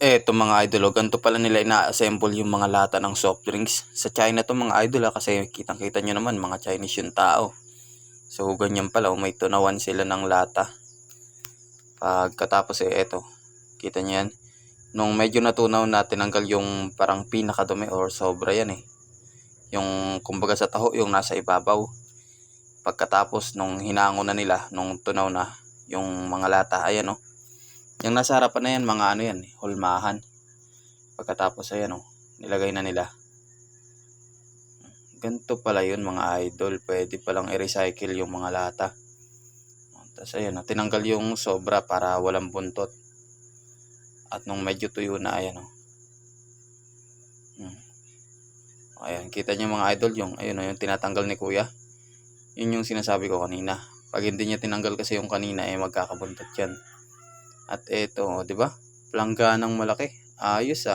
Eto mga idol, ganito pala nila ina-assemble yung mga lata ng soft drinks. Sa China to mga idol kasi kitang-kita nyo naman mga Chinese yung tao. So ganyan pala, may tunawan sila ng lata. Pagkatapos eto, kita nyo yan. Nung medyo natunaw na, tinanggal yung parang pinakadumi or sobra yan Yung kumbaga sa taho, yung nasa ibabaw. Pagkatapos nung hinango na nila, nung tunaw na yung mga lata, ayan yung nasa harapan na yan, mga hulmahan. Pagkatapos ayan nilagay na nila. Ganito pala yun mga idol, pwede palang i-recycle yung mga lata. Tapos ayan tinanggal yung sobra para walang buntot. At nung medyo tuyo na ayan ayan, kita nyo mga idol yung yung tinatanggal ni kuya. Yun yung sinasabi ko kanina. Pag hindi niya tinanggal kasi yung kanina magkakabuntot yan. At eto, di ba? Planggana ng malaki. Ayos